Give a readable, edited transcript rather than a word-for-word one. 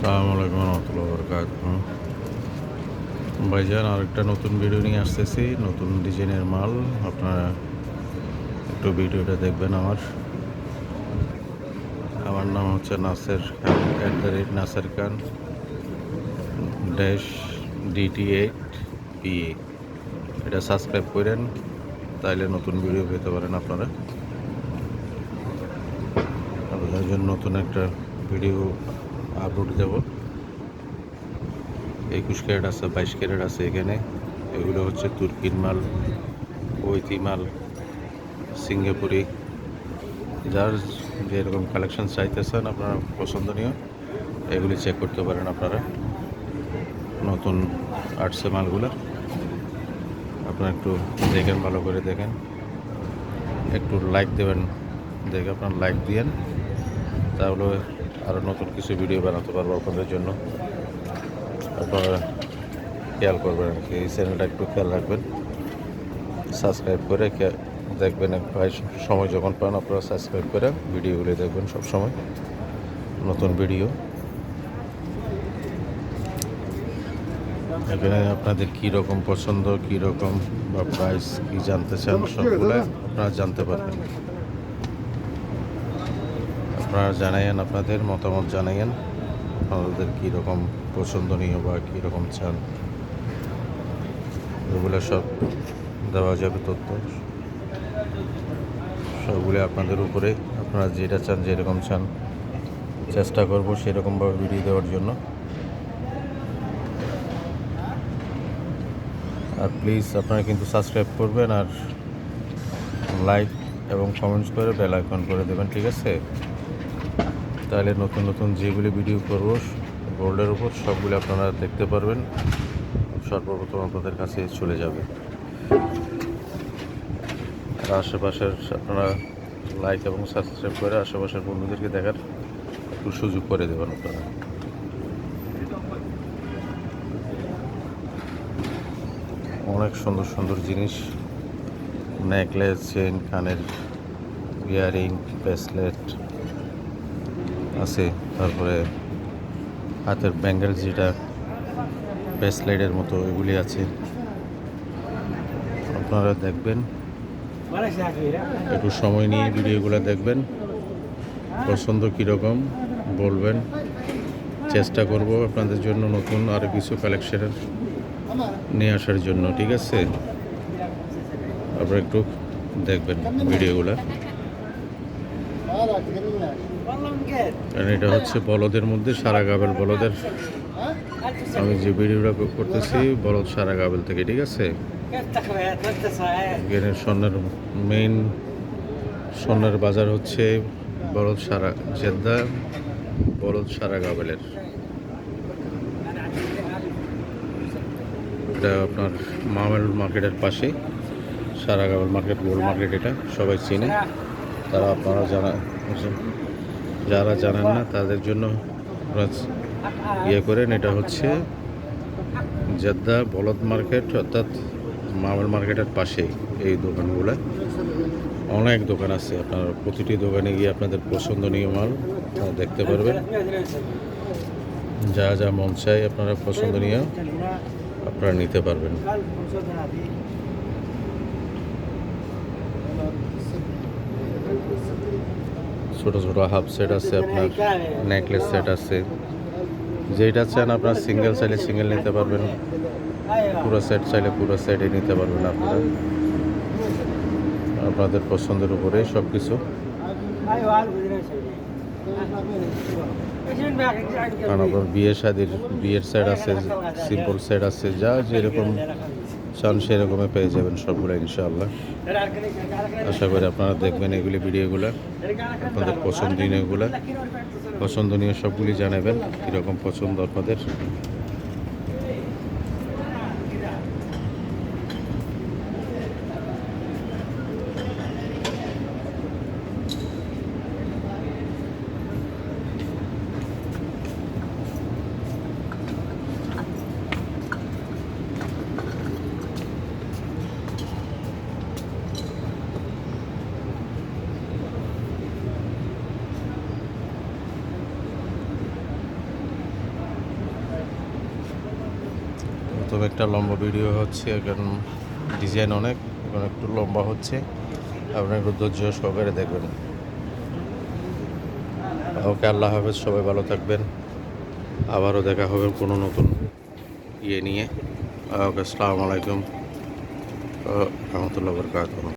আসসালামু আলাইকুম রহমতুল্লাহ বরকাতুহ। ভাইজান আরেকটা নতুন ভিডিও নিয়ে আসতেছি, নতুন ডিজাইনের মাল। আপনারা একটু ভিডিওটা দেখবেন। আমার নাম হচ্ছে নাসের খান, নাসের খান -DT8PA। এটা সাবস্ক্রাইব করেন, তাইলে নতুন ভিডিও পেতে পারেন আপনারা। আপনাদের জন্য নতুন একটা ভিডিও আপলোড দেব। 21 ক্যারেট আছে, 22 ক্যারেট আছে এখানে। এগুলো হচ্ছে তুর্কির মাল, কুয়েতি মাল, সিঙ্গাপুরি। যার যেরকম কালেকশন চাইতেছেন আপনারা পছন্দনীয়, এগুলি চেক করতে পারেন আপনারা। নতুন আসছে মালগুলো, আপনারা একটু দেখেন, ভালো করে দেখেন, একটু লাইক দেবেন। দেখে আপনার লাইক দিয়েন, তাহলে আরও নতুন কিছু ভিডিও বানাতে পারবো আপনাদের জন্য। আপনারা খেয়াল করবেন আর কি, এই চ্যানেলটা একটু খেয়াল রাখবেন, সাবস্ক্রাইব করে দেখবেন। ভাই সময় যখন পান আপনারা সাবস্ক্রাইব করে ভিডিওগুলি দেখবেন, সব সময় নতুন ভিডিও। এখানে আপনাদের কী রকম পছন্দ, কী রকম বা প্রাইস কী জানতে চান, সবগুলো আপনারা জানতে পারবেন। আপনারা জানাইয়েন, আপনাদের মতামত জানাইয়েন, আপনাদের কী রকম পছন্দনীয় বা কী রকম চান, এগুলো সব দেওয়া যাবে তথ্য। সবগুলো আপনাদের উপরে, আপনারা যেটা চান, যেরকম চান, চেষ্টা করব সেরকমভাবে ভিডিও দেওয়ার জন্য। আর প্লিজ আপনারা কিন্তু সাবস্ক্রাইব করবেন আর লাইক এবং কমেন্টস করে বেল আইকন করে দেবেন, ঠিক আছে? তাহলে নতুন নতুন যেগুলি ভিডিও করব গোল্ডের উপর, সবগুলো আপনারা দেখতে পারবেন, সর্বপ্রথম আপনাদের কাছে চলে যাবে। আর আশেপাশের আপনারা লাইক এবং সাবস্ক্রাইব করে আশেপাশের বন্ধুদেরকে দেখার একটু সুযোগ করে দেবেন আপনারা। অনেক সুন্দর সুন্দর জিনিস, নেকলেস, চেন, কানের ইয়ারিং, ব্রেসলেট আছে, তারপরে হাতের ব্যাঙ্গেল যেটা ব্রেসলেটের মতো, এগুলি আছে। আপনারা দেখবেন, একটু সময় নিয়ে ভিডিওগুলো দেখবেন, পছন্দ কীরকম বলবেন। চেষ্টা করব আপনাদের জন্য নতুন আরও কিছু কালেকশন নিয়ে আসার জন্য, ঠিক আছে? আপনারা একটু দেখবেন ভিডিওগুলো। কারণ এটা হচ্ছে বলদের মধ্যে সারা গাবেল বলদের, আমি যে ভিডিওটা করতেছি বলদ সারা গাবেল থেকে, ঠিক আছে? এখানে মেইন স্বর্ণের বাজার হচ্ছে বলদ সারা, জেদ্দা বলদ সারা গাবেলের। এটা আপনার মামেল মার্কেটের পাশে সারা গাবেল মার্কেট, গোল্ড মার্কেট, এটা সবাই চিনে। তারা আপনারা যারা জানেন না তাদের জন্য ইয়ে করেন। এটা হচ্ছে জেদ্দা বলদ মার্কেট, অর্থাৎ মামেল মার্কেটের পাশেই এই দোকানগুলো। অনেক দোকান আছে, আপনার প্রতিটি দোকানে গিয়ে আপনাদের পছন্দনীয় মাল দেখতে পারবেন। যা যা মন চাই আপনারা পছন্দনীয় আপনারা নিতে পারবেন। ছোট ছোট হাফ সেট আছে, আপনার নেকলেস সেট আছে। যেটা চান আপনার সিঙ্গেল চাইলে সিঙ্গেল নিতে পারবেন, পুরো সেট চাইলে পুরো সেটই নিতে পারবেন আপনারা, আপনাদের পছন্দের উপরে সব কিছু। কারণ আপনার বিয়ের সেট আছে, সিম্পল সেট আছে, যা যেরকম চান সেরকমই পেয়ে যাবেন সবগুলো ইনশাআল্লাহ। আশা করি আপনারা দেখবেন এগুলি ভিডিওগুলো, আপনাদের পছন্দনীয় সবগুলি জানাবেন কীরকম পছন্দ আপনাদের। প্রথম একটা লম্বা ভিডিও হচ্ছে, এখন ডিজাইন অনেক, এখন একটু লম্বা হচ্ছে, আপনার একটু ধৈর্য সহকারে দেখবেন। ওকে, আল্লাহ হাফেজ, সবাই ভালো থাকবেন। আবারও দেখা হবে কোনো নতুন ইয়ে নিয়ে। ওকে, আসসালামু আলাইকুম রহমতুল্লাহ বরকাতুহ।